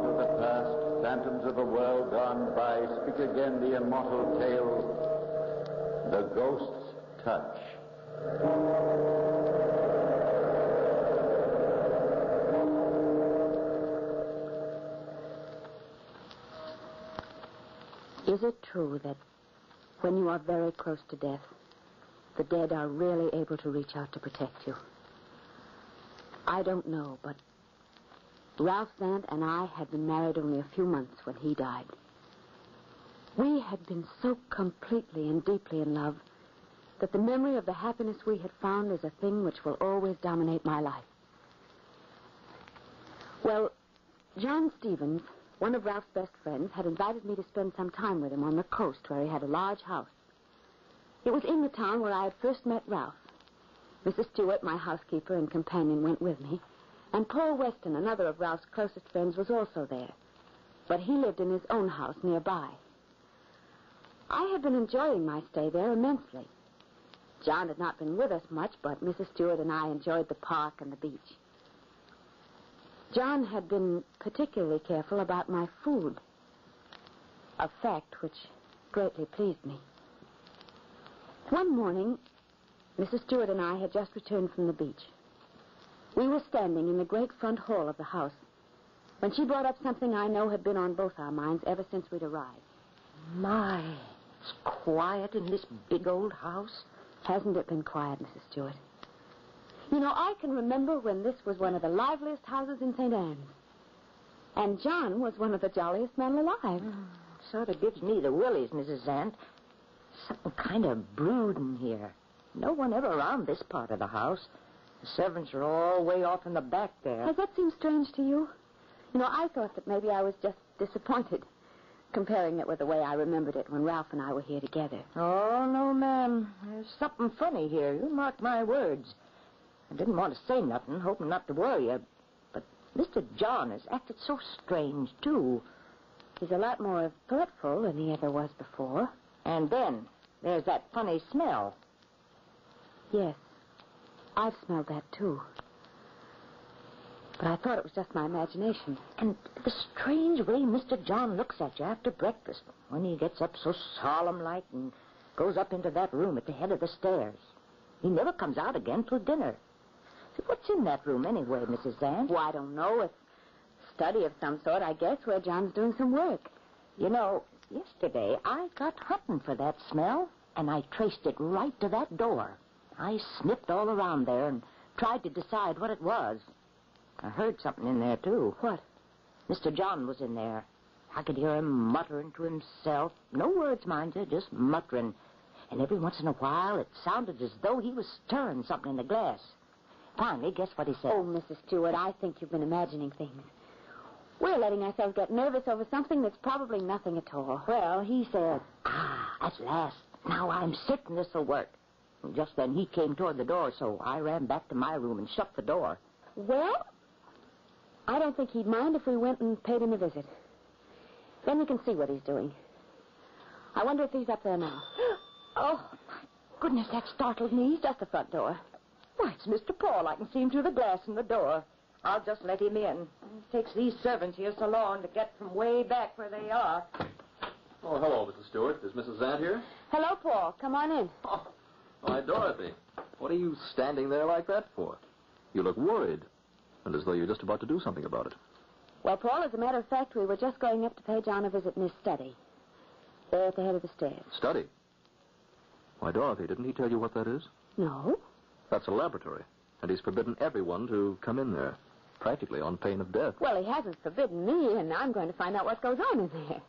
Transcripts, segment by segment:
Ghosts of the past, phantoms of a world gone by, speak again the immortal tale, The Ghost's Touch. Is it true that when you are very close to death, the dead are really able to reach out to protect you? I don't know, but Ralph Zant and I had been married only a few months when he died. We had been so completely and deeply in love that the memory of the happiness we had found is a thing which will always dominate my life. Well, John Stevens, one of Ralph's best friends, had invited me to spend some time with him on the coast where he had a large house. It was in the town where I had first met Ralph. Mrs. Stewart, my housekeeper and companion, went with me, and Paul Weston, another of Ralph's closest friends, was also there. But he lived in his own house nearby. I had been enjoying my stay there immensely. John had not been with us much, but Mrs. Stewart and I enjoyed the park and the beach. John had been particularly careful about my food, a fact which greatly pleased me. One morning, Mrs. Stewart and I had just returned from the beach. We were standing in the great front hall of the house when she brought up something I know had been on both our minds ever since we'd arrived. My, it's quiet in this big old house. Hasn't it been quiet, Mrs. Stewart? You know, I can remember when this was one of the liveliest houses in St. Anne's. And John was one of the jolliest men alive. Sort of gives me the willies, Mrs. Zant. Something kind of brooding here. No one ever around this part of the house. The servants are all way off in the back there. Does that seem strange to you? You know, I thought that maybe I was just disappointed, comparing it with the way I remembered it when Ralph and I were here together. Oh, no, ma'am. There's something funny here. You mark my words. I didn't want to say nothing, hoping not to worry you. But Mr. John has acted so strange, too. He's a lot more thoughtful than he ever was before. And then there's that funny smell. Yes, I've smelled that, too. But I thought it was just my imagination. And the strange way Mr. John looks at you after breakfast, when he gets up so solemn-like and goes up into that room at the head of the stairs. He never comes out again till dinner. See, what's in that room anyway, Mrs. Zant? Well, I don't know. It's a study of some sort, I guess, where John's doing some work. You know, yesterday I got hunting for that smell, and I traced it right to that door. I sniffed all around there and tried to decide what it was. I heard something in there, too. What? Mr. John was in there. I could hear him muttering to himself. No words, mind you, just muttering. And every once in a while, it sounded as though he was stirring something in the glass. Finally, guess what he said? Oh, Mrs. Stewart, I think you've been imagining things. We're letting ourselves get nervous over something that's probably nothing at all. Well, he said, at last. Now I'm certain this'll work. And just then he came toward the door, so I ran back to my room and shut the door. Well, I don't think he'd mind if we went and paid him a visit. Then we can see what he's doing. I wonder if he's up there now. Oh, my goodness, that startled me. Just the front door. Why, it's Mr. Paul. I can see him through the glass in the door. I'll just let him in. It takes these servants here so long to get from way back where they are. Oh, hello, Mrs. Stewart. Is Mrs. Zant here? Hello, Paul. Come on in. Oh, why, Dorothy. What are you standing there like that for? You look worried, and as though you're just about to do something about it. Well, Paul, as a matter of fact, we were just going up to pay John a visit in his study. There at the head of the stairs. Study? Why, Dorothy, didn't he tell you what that is? No. That's a laboratory, and he's forbidden everyone to come in there, practically on pain of death. Well, he hasn't forbidden me, and I'm going to find out what goes on in there.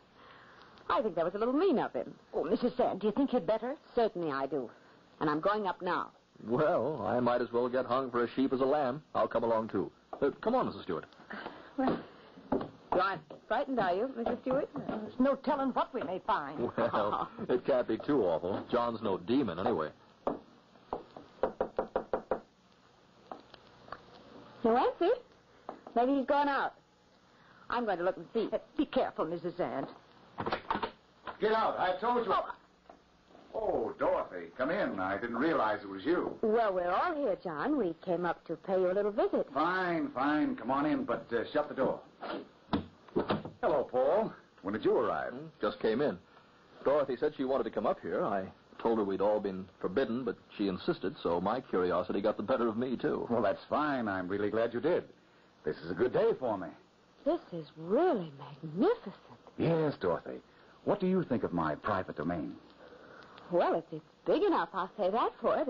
I think that was a little mean of him. Oh, Mrs. Zant, do you think you'd better? Certainly I do. And I'm going up now. Well, I might as well get hung for a sheep as a lamb. I'll come along, too. Come on, Mrs. Stewart. Well, you aren't frightened, are you, Mrs. Stewart? There's no telling what we may find. Well, it can't be too awful. John's no demon, anyway. No answer? Maybe he's gone out. I'm going to look and see. Be careful, Mrs. Zant. Get out. I told you. Oh, Dorothy, come in. I didn't realize it was you. Well, we're all here, John. We came up to pay you a little visit. Fine. Come on in, but shut the door. Hello, Paul. When did you arrive? Just came in. Dorothy said she wanted to come up here. I told her we'd all been forbidden, but she insisted, so my curiosity got the better of me, too. Well, that's fine. I'm really glad you did. This is a good day for me. This is really magnificent. Yes, Dorothy. What do you think of my private domain? Well, it's big enough, I'll say that for it.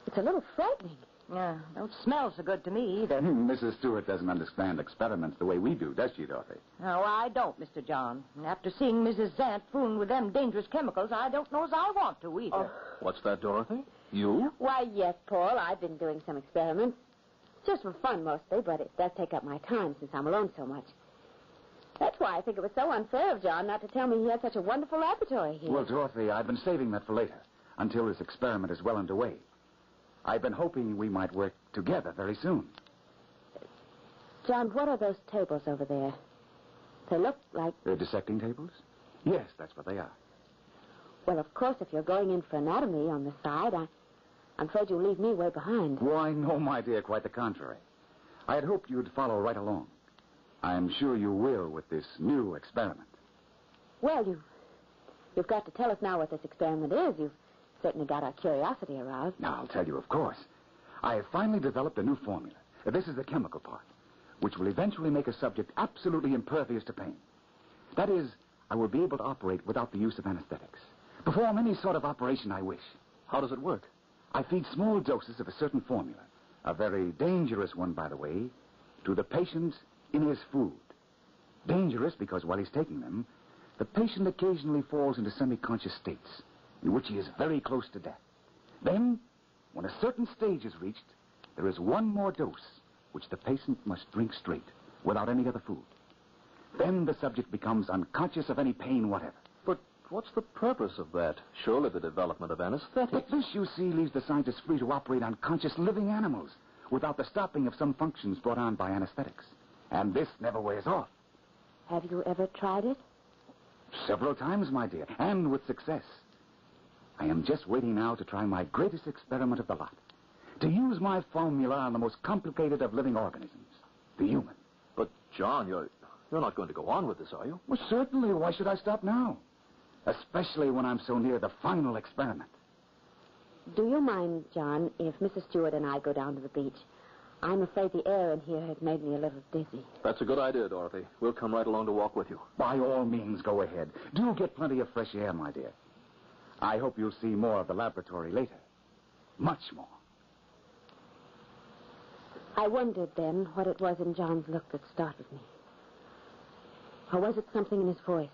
It's a little frightening. Yeah, don't smell so good to me either. Mrs. Stewart doesn't understand experiments the way we do, does she, Dorothy? No, I don't, Mr. John. And after seeing Mrs. Zant fooling with them dangerous chemicals, I don't know as I want to either. Oh. What's that, Dorothy? You? Why, yes, Paul, I've been doing some experiments. Just for fun, mostly, but it does take up my time since I'm alone so much. That's why I think it was so unfair of John not to tell me he had such a wonderful laboratory here. Well, Dorothy, I've been saving that for later, until this experiment is well underway. I've been hoping we might work together very soon. John, what are those tables over there? They look like... They're dissecting tables? Yes, that's what they are. Well, of course, if you're going in for anatomy on the side, I'm afraid you'll leave me way behind. Why, no, my dear, quite the contrary. I had hoped you'd follow right along. I'm sure you will with this new experiment. Well, you've got to tell us now what this experiment is. You've certainly got our curiosity aroused. Now, I'll tell you, of course. I have finally developed a new formula. This is the chemical part, which will eventually make a subject absolutely impervious to pain. That is, I will be able to operate without the use of anesthetics. Perform any sort of operation I wish. How does it work? I feed small doses of a certain formula, a very dangerous one, by the way, to the patient in his food. Dangerous because while he's taking them, the patient occasionally falls into semi-conscious states in which he is very close to death. Then, when a certain stage is reached, there is one more dose which the patient must drink straight, without any other food. Then the subject becomes unconscious of any pain whatever. But what's the purpose of that? Surely the development of anesthetics. But this, you see, leaves the scientists free to operate on conscious living animals without the stopping of some functions brought on by anesthetics. And this never wears off. Have you ever tried it? Several times, my dear, and with success. I am just waiting now to try my greatest experiment of the lot. To use my formula on the most complicated of living organisms, the human. But, John, you're not going to go on with this, are you? Well, certainly. Why should I stop now? Especially when I'm so near the final experiment. Do you mind, John, if Mrs. Stewart and I go down to the beach? I'm afraid the air in here has made me a little dizzy. That's a good idea, Dorothy. We'll come right along to walk with you. By all means, go ahead. Do get plenty of fresh air, my dear. I hope you'll see more of the laboratory later. Much more. I wondered then what it was in John's look that startled me. Or was it something in his voice?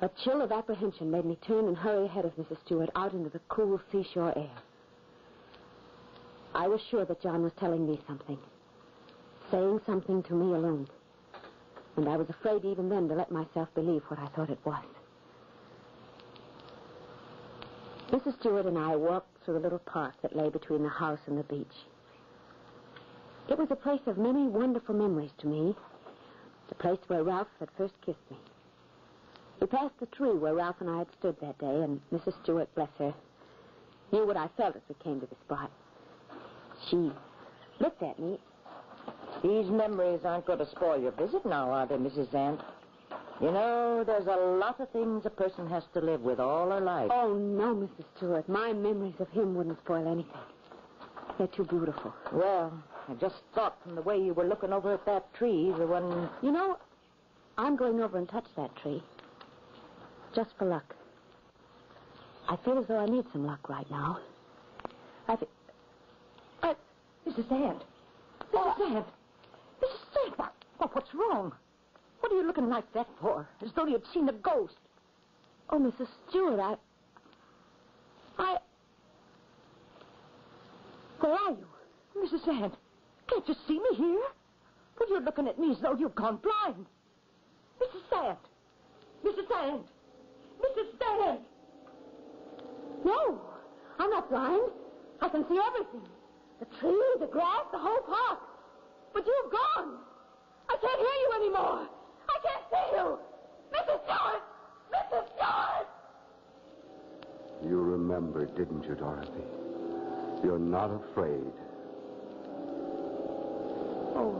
A chill of apprehension made me turn and hurry ahead of Mrs. Stewart out into the cool seashore air. I was sure that John was telling me something, saying something to me alone. And I was afraid even then to let myself believe what I thought it was. Mrs. Stewart and I walked through the little park that lay between the house and the beach. It was a place of many wonderful memories to me, the place where Ralph had first kissed me. We passed the tree where Ralph and I had stood that day, and Mrs. Stewart, bless her, knew what I felt as we came to the spot. She looked at me. These memories aren't going to spoil your visit now, are they, Mrs. Zant? You know, there's a lot of things a person has to live with all her life. Oh, no, Mrs. Stewart. My memories of him wouldn't spoil anything. They're too beautiful. Well, I just thought from the way you were looking over at that tree, the one... You know, I'm going over and touch that tree. Just for luck. I feel as though I need some luck right now. Mrs. Zant. Mrs. Zant. Mrs. Zant, what's wrong? What are you looking like that for? As though you'd seen a ghost. Oh, Mrs. Stewart, Where are you? Mrs. Zant, can't you see me here? Well, you're looking at me as though you've gone blind. Mrs. Zant. Mrs. Zant. Mrs. Zant. No, I'm not blind. I can see everything. The tree, the grass, the whole park. But you've gone. I can't hear you anymore. I can't see you. Mrs. Stewart! Mrs. Stewart! You remembered, didn't you, Dorothy? You're not afraid. 哦，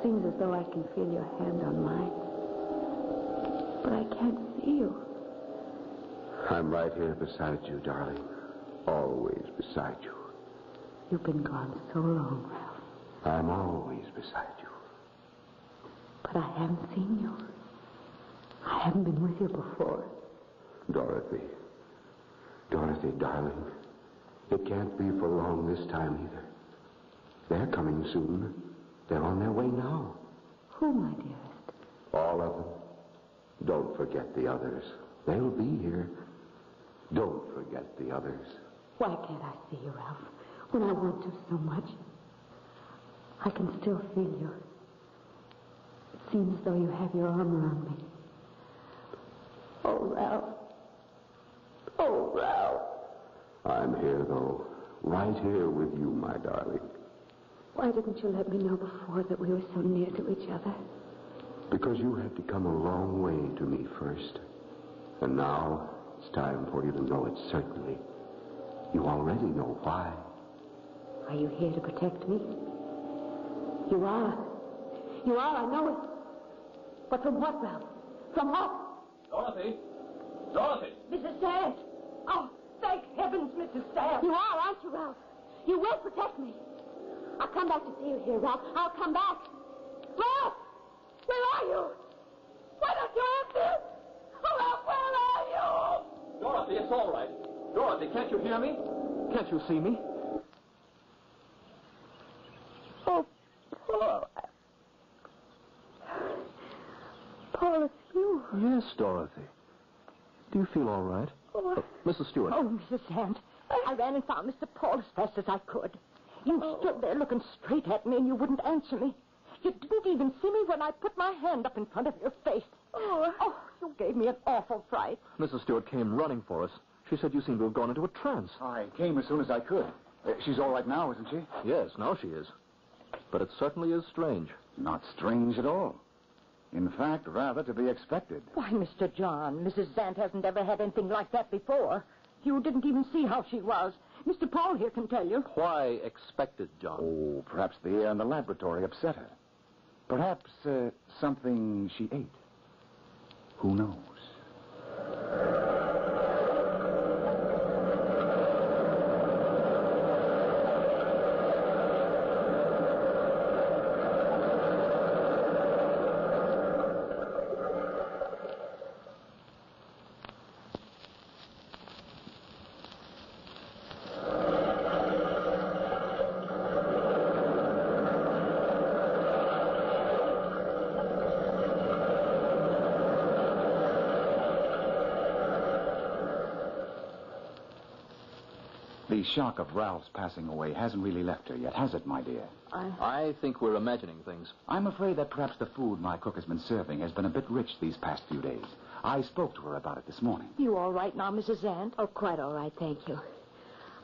Seems as though I can feel your hand on mine. But I can't see you. I'm right here beside you, darling. Always beside you. You've been gone so long, Ralph. I'm always beside you. But I haven't seen you. I haven't been with you before. Dorothy. Dorothy, darling. It can't be for long this time either. They're coming soon. They're on their way now. Who, my dearest? All of them. Don't forget the others. They'll be here. Don't forget the others. Why can't I see you, Ralph, when I want to so much? I can still feel you. It seems as though you have your arm around me. Oh, Ralph. Oh, Ralph. I'm here, though. Right here with you, my darling. Why didn't you let me know before that we were so near to each other? Because you had to come a long way to me first. And now it's time for you to know it certainly. You already know why. Are you here to protect me? You are. You are, I know it. But from what, Ralph? From what? Dorothy! Dorothy! Mrs. Sand! Oh, thank heavens, Mrs. Sand! You are, aren't you, Ralph? You will protect me. I'll come back to see you here, Ralph. I'll come back. Ralph! Where are you? Why don't you answer? Oh, Ralph, where are you? Dorothy, it's all right. Dorothy, can't you hear me? Can't you see me? Oh, Paul. Paul, it's you. Yes, Dorothy. Do you feel all right? Oh, Mrs. Stewart. Oh, Mrs. Sand, I ran and found Mr. Paul as fast as I could. You stood there looking straight at me and you wouldn't answer me. You didn't even see me when I put my hand up in front of your face. Oh, you gave me an awful fright. Mrs. Stewart came running for us. She said you seemed to have gone into a trance. I came as soon as I could. She's all right now, isn't she? Yes, now she is. But it certainly is strange. Not strange at all. In fact, rather to be expected. Why, Mr. John, Mrs. Zant hasn't ever had anything like that before. You didn't even see how she was. Mr. Paul here can tell you. Why expected, John? Oh, perhaps the air in the laboratory upset her. Perhaps something she ate. Who knows? The shock of Ralph's passing away hasn't really left her yet, has it, my dear? I think we're imagining things. I'm afraid that perhaps the food my cook has been serving has been a bit rich these past few days. I spoke to her about it this morning. You all right now, Mrs. Zant? Oh, quite all right, thank you.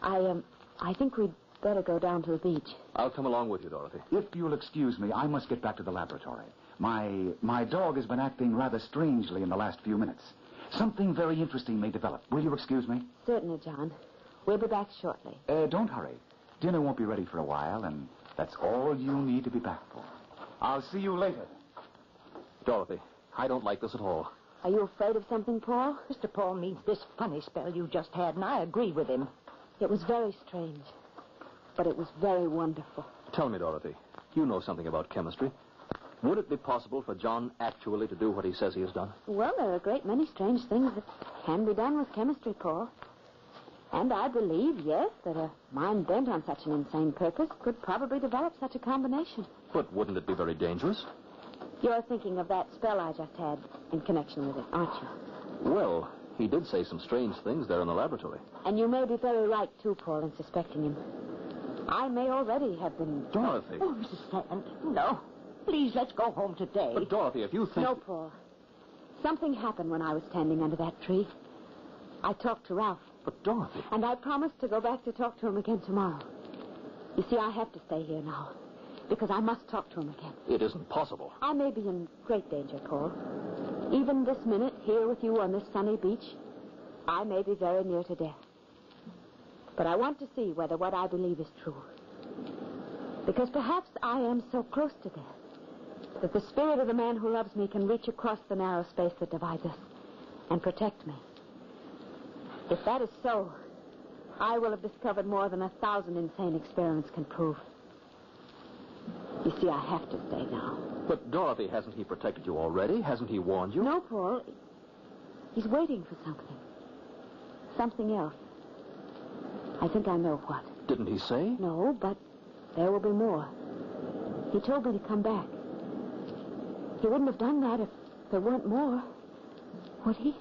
I think we'd better go down to the beach. I'll come along with you, Dorothy. If you'll excuse me, I must get back to the laboratory. My dog has been acting rather strangely in the last few minutes. Something very interesting may develop. Will you excuse me? Certainly, John. We'll be back shortly. Don't hurry. Dinner won't be ready for a while, and that's all you need to be back for. I'll see you later. Dorothy, I don't like this at all. Are you afraid of something, Paul? Mr. Paul needs this funny spell you just had, and I agree with him. It was very strange, but it was very wonderful. Tell me, Dorothy, you know something about chemistry. Would it be possible for John actually to do what he says he has done? Well, there are a great many strange things that can be done with chemistry, Paul. And I believe, yes, that a mind bent on such an insane purpose could probably develop such a combination. But wouldn't it be very dangerous? You're thinking of that spell I just had in connection with it, aren't you? Well, he did say some strange things there in the laboratory. And you may be very right, too, Paul, in suspecting him. I may already have been... Dorothy. Oh, Mrs. Sand, no. Please, let's go home today. But, Dorothy, if you think... No, Paul. Something happened when I was standing under that tree. I talked to Ralph. But, Dorothy... And I promised to go back to talk to him again tomorrow. You see, I have to stay here now, because I must talk to him again. It isn't possible. I may be in great danger, Paul. Even this minute, here with you on this sunny beach, I may be very near to death. But I want to see whether what I believe is true. Because perhaps I am so close to death that the spirit of the man who loves me can reach across the narrow space that divides us and protect me. If that is so, I will have discovered more than 1,000 insane experiments can prove. You see, I have to stay now. But, Dorothy, hasn't he protected you already? Hasn't he warned you? No, Paul. He's waiting for something. Something else. I think I know what. Didn't he say? No, but there will be more. He told me to come back. He wouldn't have done that if there weren't more, would he?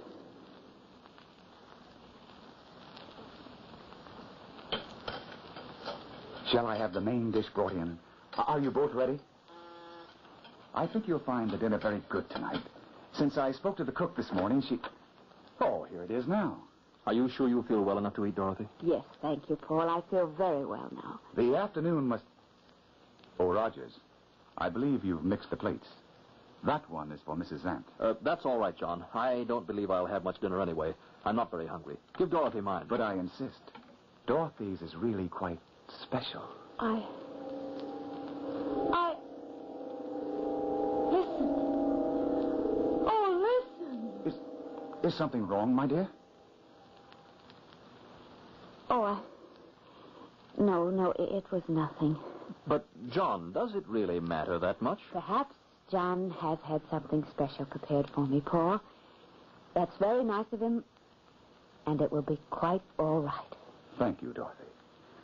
Shall I have the main dish brought in? Are you both ready? I think you'll find the dinner very good tonight. Since I spoke to the cook this morning, she... Oh, here it is now. Are you sure you feel well enough to eat, Dorothy? Yes, thank you, Paul. I feel very well now. The afternoon must... Oh, Rogers, I believe you've mixed the plates. That one is for Mrs. Zant. That's all right, John. I don't believe I'll have much dinner anyway. I'm not very hungry. Give Dorothy mine. But I insist. Dorothy's is really quite special. Listen. Oh, listen. Is something wrong, my dear? Oh, No, it was nothing. But, John, does it really matter that much? Perhaps John has had something special prepared for me, Paul. That's very nice of him, and it will be quite all right. Thank you, Dorothy.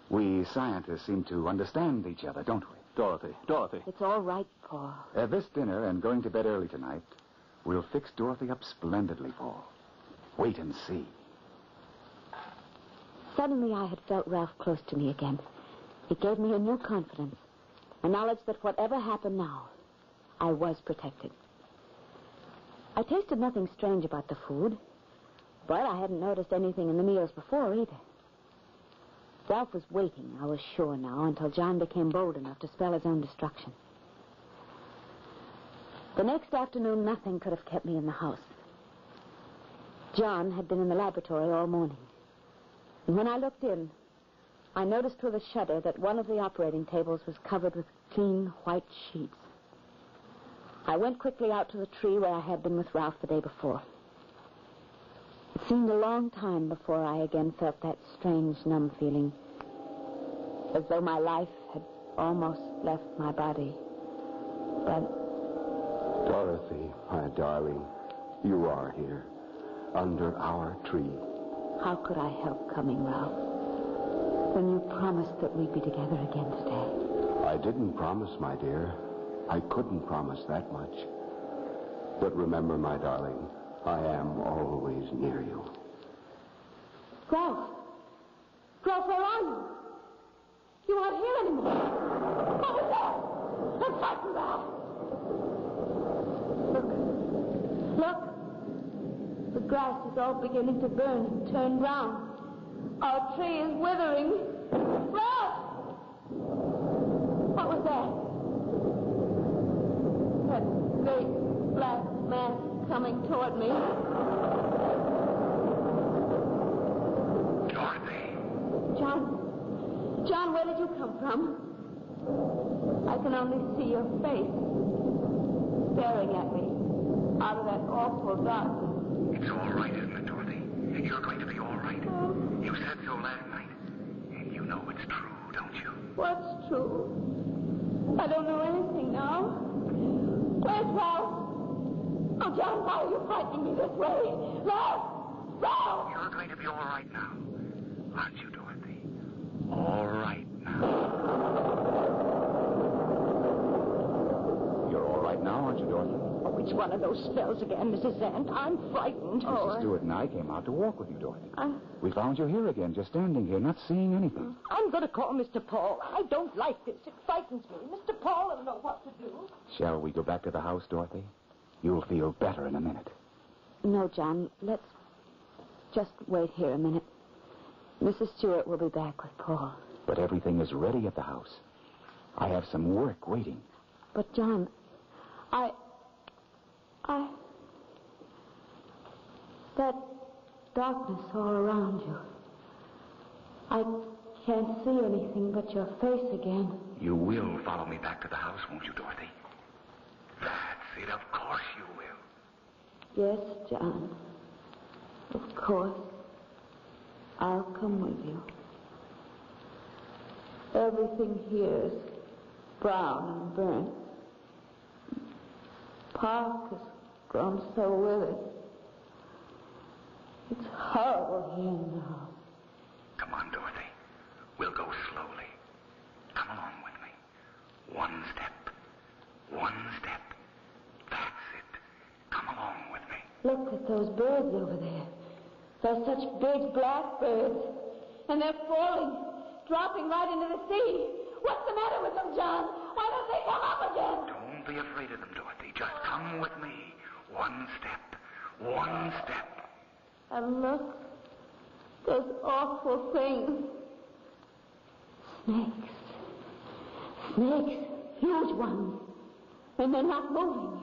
We scientists seem to understand each other, don't we? Dorothy. It's all right, Paul. This dinner and going to bed early tonight, we'll fix Dorothy up splendidly, Paul. Wait and see. Suddenly I had felt Ralph close to me again. It gave me a new confidence, a knowledge that whatever happened now, I was protected. I tasted nothing strange about the food, but I hadn't noticed anything in the meals before either. Ralph was waiting, I was sure now, until John became bold enough to spell his own destruction. The next afternoon, nothing could have kept me in the house. John had been in the laboratory all morning. And when I looked in, I noticed through the shutter that one of the operating tables was covered with clean white sheets. I went quickly out to the tree where I had been with Ralph the day before. It seemed a long time before I again felt that strange, numb feeling, as though my life had almost left my body. But... Dorothy, my darling, you are here, under our tree. How could I help coming, Ralph, when you promised that we'd be together again today? I didn't promise, my dear. I couldn't promise that much. But remember, my darling, I am always near you. Ralph! Ralph, where are you? You aren't here anymore. What was that? I'm frightened, Ralph. Look. The grass is all beginning to burn and turn brown. Our tree is withering. Ralph! What was that? That great black mass coming toward me. Dorothy. John, where did you come from? I can only see your face staring at me out of that awful darkness. It's all right, isn't it, Dorothy? You're going to be all right. You said so last night. You know it's true, don't you? What's true? I don't know anything now. Where's Ralph? Oh, John, why are you frightening me this way? Ralph! Ralph! You're going to be all right now. Aren't you, Dorothy? All right now. You're all right now, aren't you, Dorothy? Oh, it's one of those spells again, Mrs. Zant. I'm frightened. Mrs. Stewart and I came out to walk with you, Dorothy. We found you here again, just standing here, not seeing anything. I'm going to call Mr. Paul. I don't like this. It frightens me. Mr. Paul will know what to do. Shall we go back to the house, Dorothy? You'll feel better in a minute. No, John. Let's just wait here a minute. Mrs. Stewart will be back with Paul. But everything is ready at the house. I have some work waiting. But, John, that darkness all around you. I can't see anything but your face again. You will follow me back to the house, won't you, Dorothy? it. Of course you will. Yes, John. Of course. I'll come with you. Everything here is brown and burnt. Park has grown so withered. It's horrible here now. Come on, Dorothy. We'll go slowly. Come along with me. One step. One step. That's it. Come along with me. Look at those birds over there. They're such big black birds. And they're falling, dropping right into the sea. What's the matter with them, John? Why don't they come up again? Don't be afraid of them, Dorothy. Just come with me. One step. One step. And look, those awful things. Snakes. Snakes. Huge ones. And they're not moving.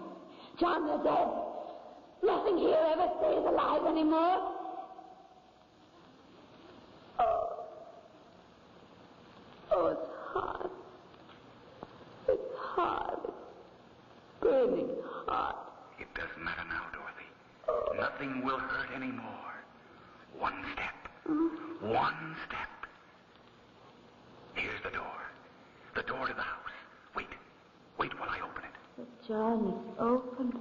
John, they're dead. Nothing here ever stays alive anymore. Oh, it's hard. It's hard. It's burning hot. It doesn't matter now, Dorothy. Nothing will hurt anymore. One step. One step. Here's the door. The door to the house. Wait. Wait while I open it. But John, it's open.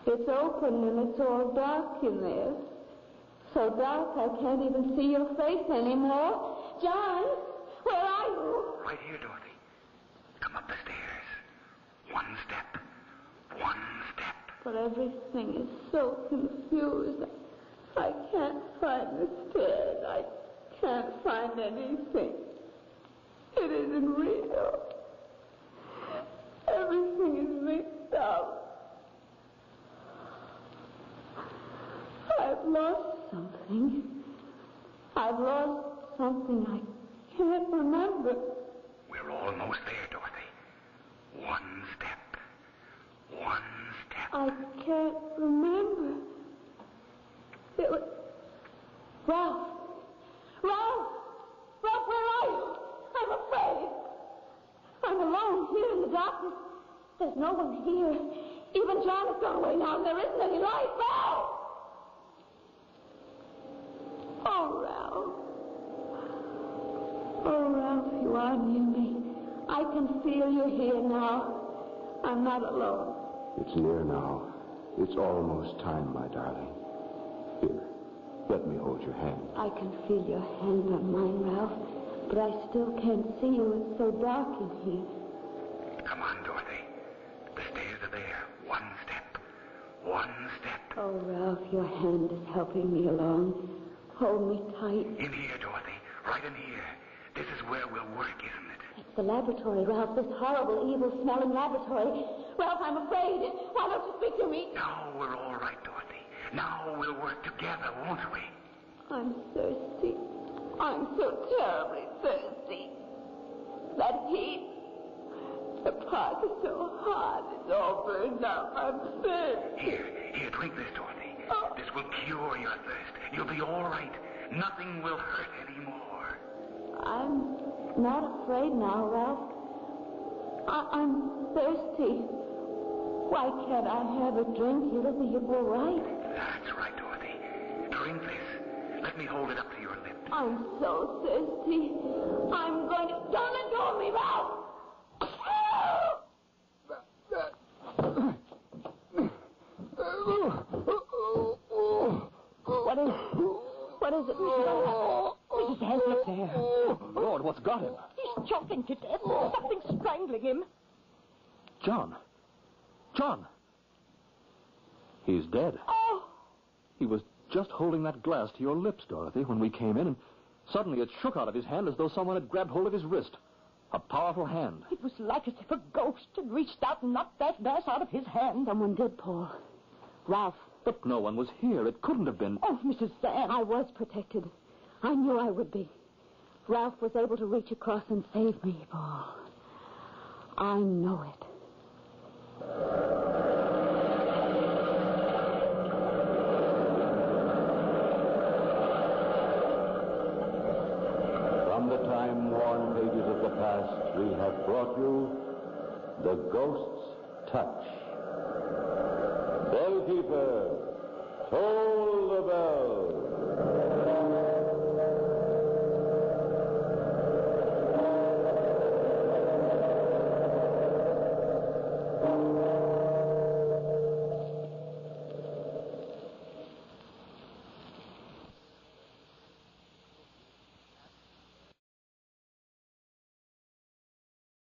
It's open and it's all dark in there. So dark I can't even see your face anymore. John, where are you? Right here, Dorothy. Come up the stairs. One step. One step. But everything is so confused. I can't find the stairs. I can't find anything. It isn't real. Everything is mixed up. I've lost something. I've lost something I can't remember. We're almost there, Dorothy. One step. One step. I can't remember. It was... Ralph! Ralph! Ralph, where are you? I'm afraid. I'm alone here in the darkness. There's no one here. Even John has gone away now, and there isn't any light. Ralph! Oh, Ralph. Oh, Ralph, you are near me. I can feel you here now. I'm not alone. It's near now. It's almost time, my darling. Here, let me hold your hand. I can feel your hand on mine, Ralph, but I still can't see you. It's so dark in here. Come on, Dorothy. The stairs are there. One step. One step. Oh, Ralph, your hand is helping me along. Hold me tight. In here, Dorothy. Right in here. This is where we'll work, isn't it? It's the laboratory, Ralph. This horrible, evil-smelling laboratory. Ralph, I'm afraid. Why don't you speak to me? Now we're all right, Dorothy. Now we'll work together, won't we? I'm thirsty. I'm so terribly thirsty. That heat. The park is so hot. It's all burned up. I'm thirsty. Here, drink this, Dorothy. Oh. This will cure your thirst. You'll be all right. Nothing will hurt anymore. I'm not afraid now, Ralph. I'm thirsty. Why can't I have a drink? It'll be all right. That's right, Dorothy. Drink this. Let me hold it up to your lips. I'm so thirsty. I'm going to... Don't let go of me, Ralph! What is it, Mrs. Hands, look there. Lord, what's got him? He's choking to death. Something's strangling him. John. John. He's dead. Oh! He was just holding that glass to your lips, Dorothy, when we came in, and suddenly it shook out of his hand as though someone had grabbed hold of his wrist. A powerful hand. It was like as if a ghost had reached out and knocked that glass out of his hand. Someone did, Paul. Ralph. But no one was here. It couldn't have been. Oh, Mrs. Sam. I was protected. I knew I would be. Ralph was able to reach across and save me, Paul. I know it. From the time-worn pages of the past, we have brought you The Ghost's Touch, keeper, toll the bell.